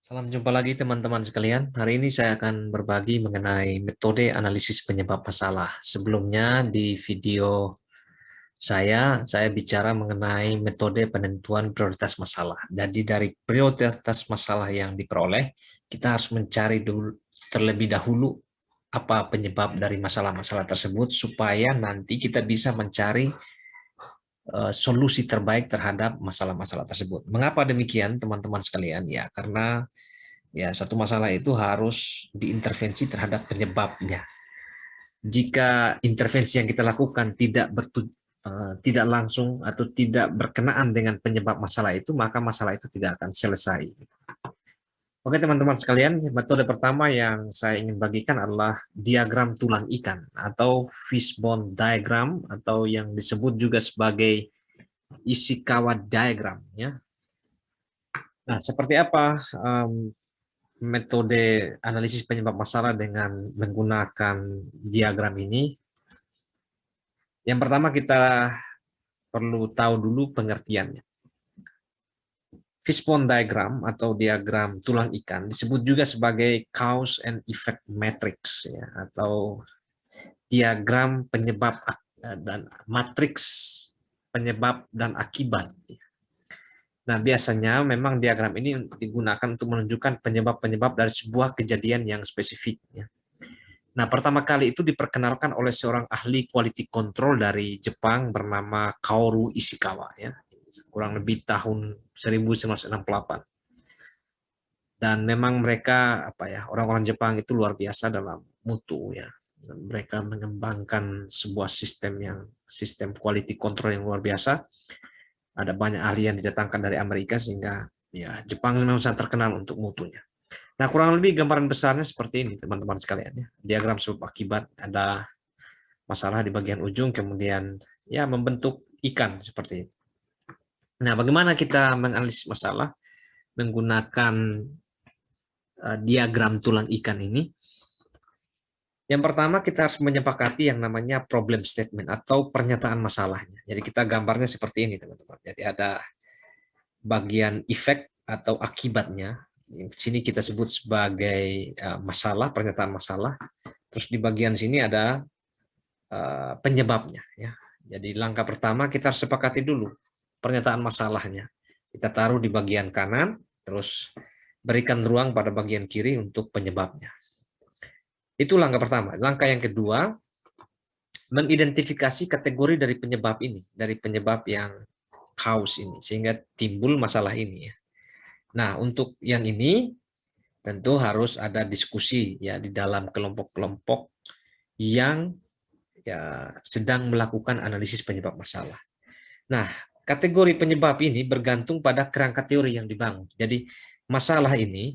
Salam jumpa lagi teman-teman sekalian. Hari ini saya akan berbagi mengenai metode analisis penyebab masalah. Sebelumnya di video saya bicara mengenai metode penentuan prioritas masalah. Jadi dari prioritas masalah yang diperoleh, kita harus mencari dulu terlebih dahulu apa penyebab dari masalah-masalah tersebut supaya nanti kita bisa mencari solusi terbaik terhadap masalah-masalah tersebut. Mengapa demikian, teman-teman sekalian? Ya, karena satu masalah itu harus diintervensi terhadap penyebabnya. Jika intervensi yang kita lakukan tidak langsung atau tidak berkenaan dengan penyebab masalah itu, maka masalah itu tidak akan selesai. Oke teman-teman sekalian, metode pertama yang saya ingin bagikan adalah diagram tulang ikan atau fishbone diagram atau yang disebut juga sebagai Ishikawa diagram. Ya. Nah, seperti apa metode analisis penyebab masalah dengan menggunakan diagram ini? Yang pertama kita perlu tahu dulu pengertiannya. Fishbone diagram atau diagram tulang ikan disebut juga sebagai cause and effect matrix ya, atau diagram penyebab dan matriks penyebab dan akibat. Nah, biasanya memang diagram ini digunakan untuk menunjukkan penyebab-penyebab dari sebuah kejadian yang spesifik. Ya. Nah, pertama kali itu diperkenalkan oleh seorang ahli quality control dari Jepang bernama Kaoru Ishikawa. Ya. Kurang lebih tahun 1968. Dan memang mereka orang-orang Jepang itu luar biasa dalam mutu ya. Dan mereka mengembangkan sebuah sistem quality control yang luar biasa. Ada banyak ahli yang didatangkan dari Amerika sehingga ya Jepang memang sangat terkenal untuk mutunya. Nah, kurang lebih gambaran besarnya seperti ini teman-teman sekalian ya. Diagram sebab akibat, ada masalah di bagian ujung kemudian ya membentuk ikan seperti ini. Nah, bagaimana kita menganalisis masalah menggunakan diagram tulang ikan ini? Yang pertama kita harus menyepakati yang namanya problem statement atau pernyataan masalahnya. Jadi kita gambarnya seperti ini teman-teman. Jadi ada bagian efek atau akibatnya. Di sini kita sebut sebagai masalah, pernyataan masalah. Terus di bagian sini ada penyebabnya. Ya. Jadi langkah pertama kita harus sepakati dulu pernyataan masalahnya. Kita taruh di bagian kanan, terus berikan ruang pada bagian kiri untuk penyebabnya. Itu langkah pertama. Langkah yang kedua, mengidentifikasi kategori dari penyebab ini, dari penyebab yang cause ini, sehingga timbul masalah ini. Nah, untuk yang ini tentu harus ada diskusi ya di dalam kelompok-kelompok yang ya sedang melakukan analisis penyebab masalah. Nah, kategori penyebab ini bergantung pada kerangka teori yang dibangun. Jadi, masalah ini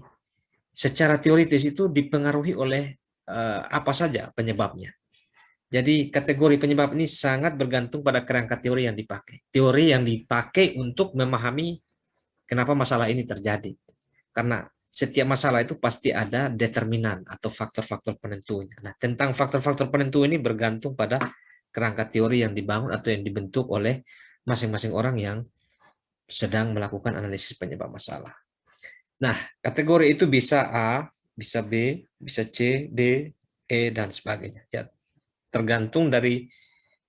secara teoritis itu dipengaruhi oleh apa saja penyebabnya. Jadi kategori penyebab ini sangat bergantung pada kerangka teori yang dipakai. Teori yang dipakai untuk memahami kenapa masalah ini terjadi. Karena setiap masalah itu pasti ada determinan atau faktor-faktor penentunya. Nah, tentang faktor-faktor penentu ini bergantung pada kerangka teori yang dibangun atau yang dibentuk oleh masing-masing orang yang sedang melakukan analisis penyebab masalah. Nah, kategori itu bisa A, bisa B, bisa C, D, E, dan sebagainya. Ya, tergantung dari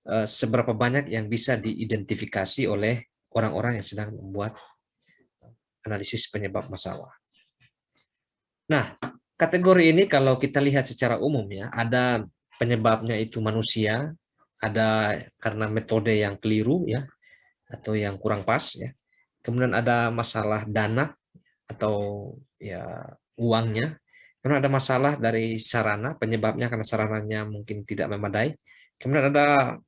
seberapa banyak yang bisa diidentifikasi oleh orang-orang yang sedang membuat analisis penyebab masalah. Nah, kategori ini kalau kita lihat secara umum ya, ada penyebabnya itu manusia, ada karena metode yang keliru ya, atau yang kurang pas ya. Kemudian ada masalah dana atau ya uangnya. Kemudian ada masalah dari sarana, penyebabnya karena sarananya mungkin tidak memadai. Kemudian ada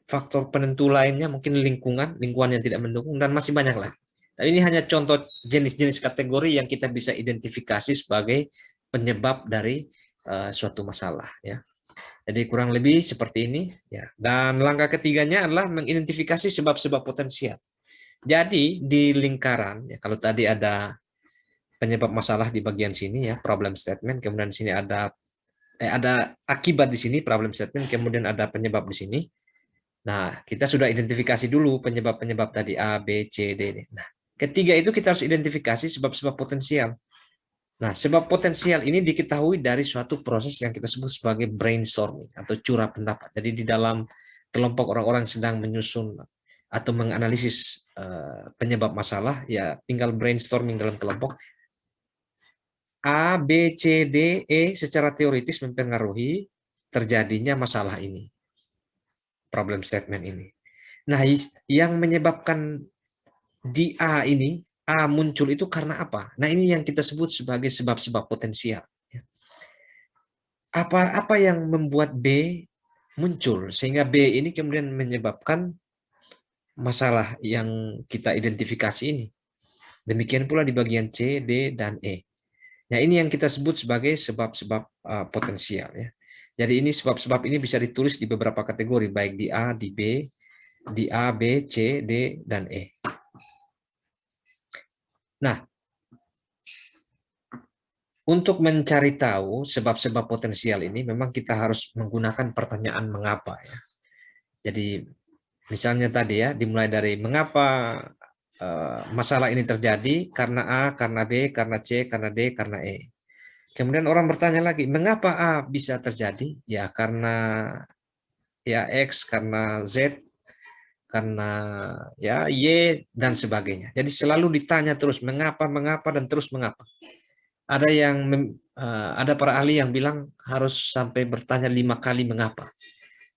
faktor penentu lainnya, mungkin lingkungan yang tidak mendukung, dan masih banyak lagi. Tapi ini hanya contoh jenis-jenis kategori yang kita bisa identifikasi sebagai penyebab dari suatu masalah. Ya. Jadi kurang lebih seperti ini. Ya. Dan langkah ketiganya adalah mengidentifikasi sebab-sebab potensial. Jadi di lingkaran, ya, kalau tadi ada penyebab masalah di bagian sini ya, problem statement, kemudian di sini ada akibat di sini, problem statement, kemudian ada penyebab di sini. Nah, kita sudah identifikasi dulu penyebab-penyebab tadi A, B, C, D. Nah, ketiga itu kita harus identifikasi sebab-sebab potensial. Nah, sebab potensial ini diketahui dari suatu proses yang kita sebut sebagai brainstorming atau curah pendapat. Jadi di dalam kelompok orang-orang sedang menyusun atau menganalisis penyebab masalah, ya tinggal brainstorming dalam kelompok. A, B, C, D, E secara teoritis mempengaruhi terjadinya masalah ini, problem statement ini. Nah, yang menyebabkan di A ini, A muncul itu karena apa? Nah, ini yang kita sebut sebagai sebab-sebab potensial. Apa yang membuat B muncul sehingga B ini kemudian menyebabkan masalah yang kita identifikasi ini. Demikian pula di bagian C, D, dan E. Nah, ini yang kita sebut sebagai sebab-sebab potensial ya. Jadi ini sebab-sebab ini bisa ditulis di beberapa kategori, baik di A, di B, di A, B, C, D, dan E. Nah, untuk mencari tahu sebab-sebab potensial ini memang kita harus menggunakan pertanyaan mengapa ya. Jadi misalnya tadi ya, dimulai dari mengapa masalah ini terjadi, karena A, karena B, karena C, karena D, karena E. Kemudian orang bertanya lagi, mengapa A bisa terjadi? Ya karena ya X, karena Z, karena ya Y, dan sebagainya. Jadi selalu ditanya terus mengapa, mengapa, dan terus mengapa. Ada ada para ahli yang bilang harus sampai bertanya 5 kali mengapa.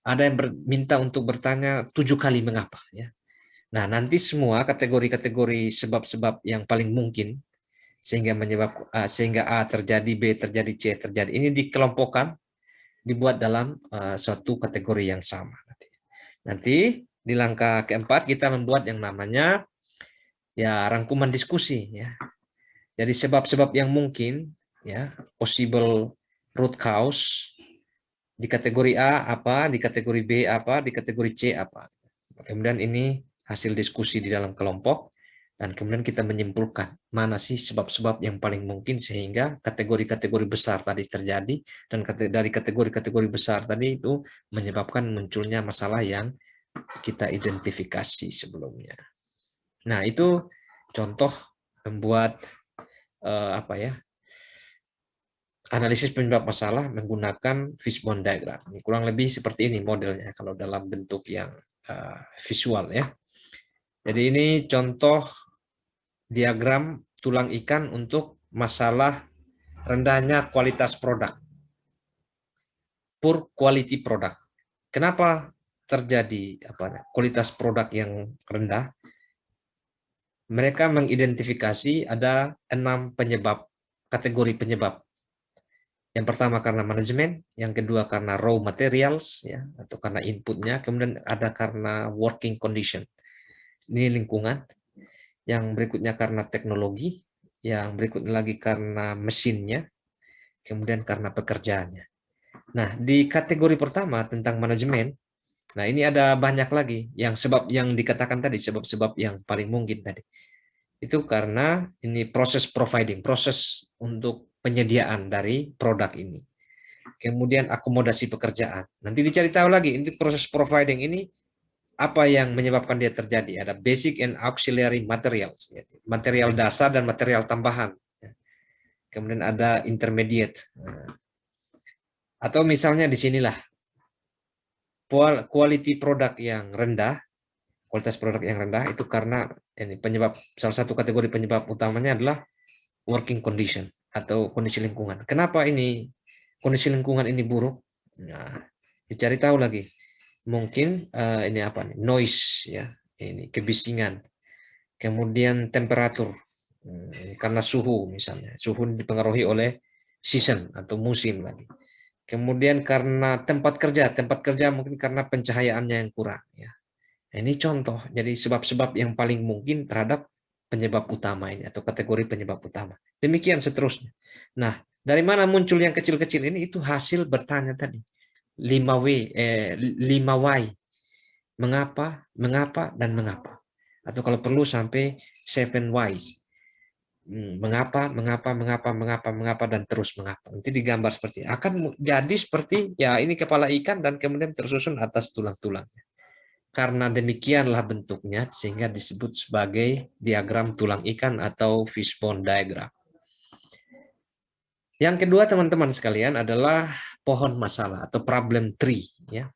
Ada yang minta untuk bertanya 7 kali mengapa. Ya. Nah, nanti semua kategori-kategori sebab-sebab yang paling mungkin sehingga A terjadi, B terjadi, C terjadi. Ini dikelompokkan, dibuat dalam suatu kategori yang sama. Nanti di langkah keempat kita membuat yang namanya ya rangkuman diskusi ya. Jadi sebab-sebab yang mungkin ya, possible root cause di kategori A apa, di kategori B apa, di kategori C apa. Kemudian ini hasil diskusi di dalam kelompok, dan kemudian kita menyimpulkan mana sih sebab-sebab yang paling mungkin sehingga kategori-kategori besar tadi terjadi, dan dari kategori-kategori besar tadi itu menyebabkan munculnya masalah yang kita identifikasi sebelumnya. Nah, itu contoh membuat apa ya, analisis penyebab masalah menggunakan fishbone diagram. Ini kurang lebih seperti ini modelnya kalau dalam bentuk yang visual ya. Jadi ini contoh diagram tulang ikan untuk masalah rendahnya kualitas produk. Poor quality product. Kenapa terjadi kualitas produk yang rendah? Mereka mengidentifikasi ada 6 penyebab, kategori penyebab. Yang pertama karena manajemen, yang kedua karena raw materials ya atau karena inputnya, kemudian ada karena working condition. Ini lingkungan. Yang berikutnya karena teknologi, yang berikutnya lagi karena mesinnya, kemudian karena pekerjaannya. Nah, di kategori pertama tentang manajemen, nah ini ada banyak lagi yang sebab yang dikatakan tadi, sebab-sebab yang paling mungkin tadi. Itu karena ini proses providing, proses untuk penyediaan dari produk ini. Kemudian akomodasi pekerjaan. Nanti dicari tahu lagi, ini proses providing ini apa yang menyebabkan dia terjadi. Ada basic and auxiliary materials, material dasar dan material tambahan. Kemudian ada intermediate. Atau misalnya di sinilah, quality produk yang rendah, kualitas produk yang rendah itu karena ini penyebab, salah satu kategori penyebab utamanya adalah working condition atau kondisi lingkungan. Kenapa ini kondisi lingkungan ini buruk? Nah, dicari tahu lagi. Mungkin ini apa nih? Noise ya, ini kebisingan. Kemudian temperatur, karena suhu misalnya. Suhu dipengaruhi oleh season atau musim lagi. Kemudian karena tempat kerja mungkin karena pencahayaannya yang kurang ya. Nah, ini contoh, jadi sebab-sebab yang paling mungkin terhadap penyebab utama ini atau kategori penyebab utama. Demikian seterusnya. Nah, dari mana muncul yang kecil-kecil ini? Itu hasil bertanya tadi. 5 why. Mengapa, mengapa, dan mengapa. Atau kalau perlu sampai 7 whys. Mengapa, mengapa, mengapa, mengapa, mengapa, dan terus mengapa. Nanti digambar seperti ini. Akan jadi seperti, ya ini kepala ikan dan kemudian tersusun atas tulang-tulangnya. Karena demikianlah bentuknya sehingga disebut sebagai diagram tulang ikan atau fishbone diagram. Yang kedua teman-teman sekalian adalah pohon masalah atau problem tree ya.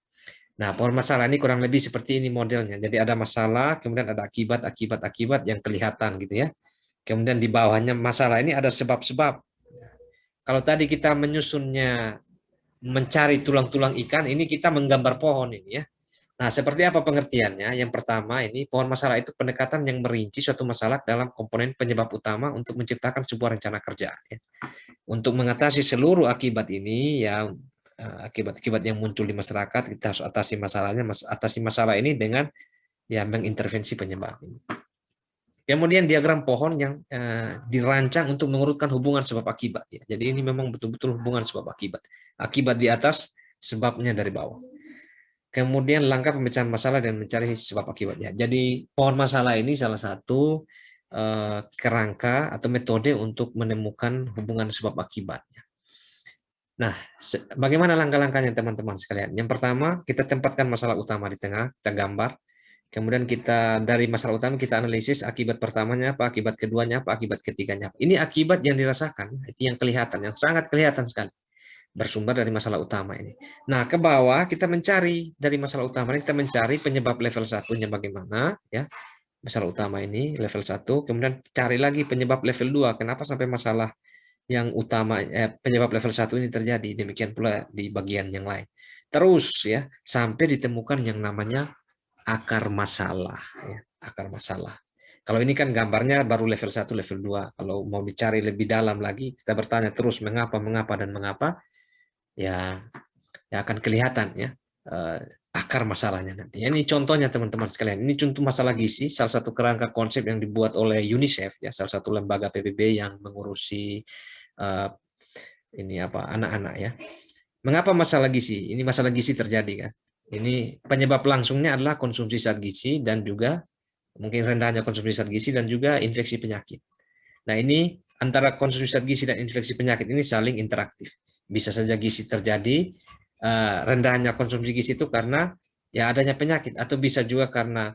Nah, pohon masalah ini kurang lebih seperti ini modelnya. Jadi ada masalah, kemudian ada akibat, akibat, akibat yang kelihatan gitu ya. Kemudian di bawahnya masalah ini ada sebab-sebab. Kalau tadi kita menyusunnya mencari tulang-tulang ikan, ini kita menggambar pohon ini ya. Nah, seperti apa pengertiannya? Yang pertama ini pohon masalah itu pendekatan yang merinci suatu masalah dalam komponen penyebab utama untuk menciptakan sebuah rencana kerja. Ya. Untuk mengatasi seluruh akibat ini, ya akibat-akibat yang muncul di masyarakat, kita harus atasi masalahnya, atasi masalah ini dengan ya mengintervensi penyebab ini. Kemudian diagram pohon yang dirancang untuk mengurutkan hubungan sebab akibat. Ya. Jadi ini memang betul-betul hubungan sebab akibat. Akibat di atas, sebabnya dari bawah. Kemudian langkah pemecahan masalah dan mencari sebab akibatnya. Jadi pohon masalah ini salah satu kerangka atau metode untuk menemukan hubungan sebab akibatnya. Nah, bagaimana langkah-langkahnya teman-teman sekalian? Yang pertama, kita tempatkan masalah utama di tengah, kita gambar. Kemudian kita dari masalah utama kita analisis akibat pertamanya apa, akibat keduanya apa, akibat ketiganya apa. Ini akibat yang dirasakan, itu yang kelihatan, yang sangat kelihatan sekali. Bersumber dari masalah utama ini. Nah, ke bawah kita mencari dari masalah utama ini, kita mencari penyebab level satunya bagaimana, ya. Masalah utama ini level 1, kemudian cari lagi penyebab level 2. Kenapa sampai masalah yang utama penyebab level 1 ini terjadi, demikian pula di bagian yang lain. Terus ya, sampai ditemukan yang namanya akar masalah ya, akar masalah. Kalau ini kan gambarnya baru level 1, level 2. Kalau mau dicari lebih dalam lagi, kita bertanya terus mengapa, mengapa dan mengapa, ya akan kelihatan ya akar masalahnya nanti. Ini contohnya teman-teman sekalian. Ini contoh masalah gizi, salah satu kerangka konsep yang dibuat oleh UNICEF ya, salah satu lembaga PBB yang mengurusi uh, ini apa anak-anak ya. Mengapa masalah gizi? Ini masalah gizi terjadi kan? Ini penyebab langsungnya adalah konsumsi zat gizi dan juga mungkin rendahnya konsumsi zat gizi dan juga infeksi penyakit. Nah, ini antara konsumsi zat gizi dan infeksi penyakit ini saling interaktif. Bisa saja gizi terjadi, rendahnya konsumsi gizi itu karena ya adanya penyakit, atau bisa juga karena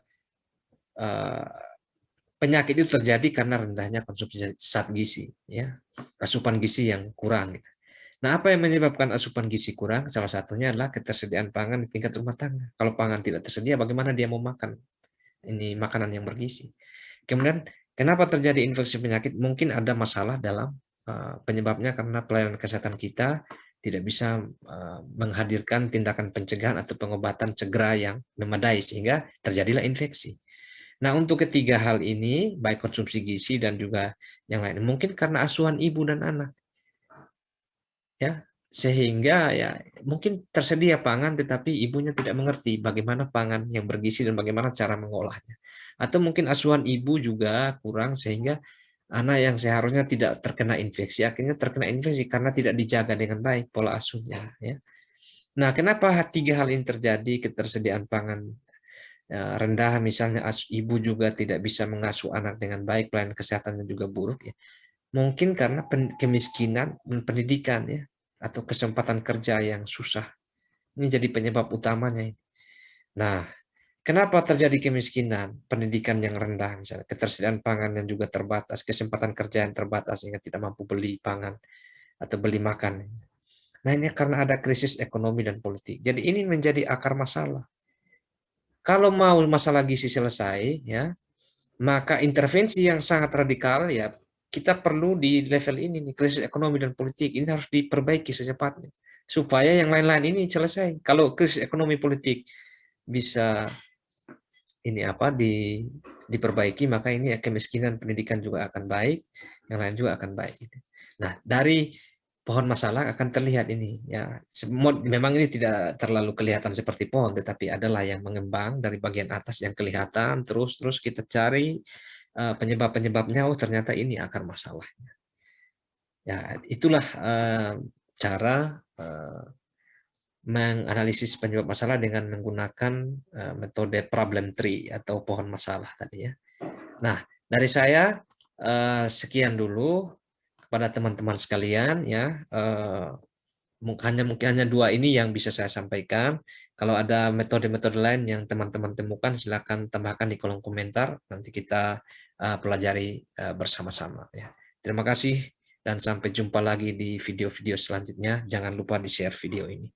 penyakit itu terjadi karena rendahnya konsumsi zat gizi, ya asupan gizi yang kurang. Gitu. Nah, apa yang menyebabkan asupan gizi kurang? Salah satunya adalah ketersediaan pangan di tingkat rumah tangga. Kalau pangan tidak tersedia, bagaimana dia mau makan? Ini makanan yang bergizi. Kemudian, kenapa terjadi infeksi penyakit? Mungkin ada masalah dalam penyebabnya karena pelayanan kesehatan kita tidak bisa menghadirkan tindakan pencegahan atau pengobatan segera yang memadai sehingga terjadilah infeksi. Nah, untuk ketiga hal ini, baik konsumsi gizi dan juga yang lain, mungkin karena asuhan ibu dan anak. Ya, sehingga ya mungkin tersedia pangan tetapi ibunya tidak mengerti bagaimana pangan yang bergizi dan bagaimana cara mengolahnya. Atau mungkin asuhan ibu juga kurang sehingga anak yang seharusnya tidak terkena infeksi akhirnya terkena infeksi karena tidak dijaga dengan baik pola asuhnya ya. Nah, kenapa tiga hal ini terjadi? Ketersediaan pangan rendah, misalnya ibu juga tidak bisa mengasuh anak dengan baik, pelayanan kesehatannya juga buruk ya. Mungkin karena kemiskinan dan pendidikan ya, atau kesempatan kerja yang susah. Ini jadi penyebab utamanya. Nah, kenapa terjadi kemiskinan, pendidikan yang rendah, misalnya ketersediaan pangan yang juga terbatas, kesempatan kerja yang terbatas sehingga tidak mampu beli pangan atau beli makan. Nah, ini karena ada krisis ekonomi dan politik. Jadi ini menjadi akar masalah. Kalau mau masalah gizi selesai, ya, maka intervensi yang sangat radikal ya kita perlu di level ini nih, krisis ekonomi dan politik ini harus diperbaiki secepatnya supaya yang lain-lain ini selesai. Kalau krisis ekonomi politik bisa ini apa diperbaiki, maka ini ya, kemiskinan pendidikan juga akan baik, yang lain juga akan baik. Nah, dari pohon masalah akan terlihat ini ya. Memang ini tidak terlalu kelihatan seperti pohon, tetapi adalah yang mengembang dari bagian atas yang kelihatan, terus kita cari penyebab-penyebabnya. Oh, ternyata ini akar masalahnya. Ya, itulah cara menganalisis penyebab masalah dengan menggunakan metode problem tree atau pohon masalah tadi ya. Nah, dari saya sekian dulu kepada teman-teman sekalian ya. Mungkin hanya dua ini yang bisa saya sampaikan. Kalau ada metode-metode lain yang teman-teman temukan, silakan tambahkan di kolom komentar. Nanti kita pelajari bersama-sama. Ya. Terima kasih dan sampai jumpa lagi di video-video selanjutnya. Jangan lupa di-share video ini.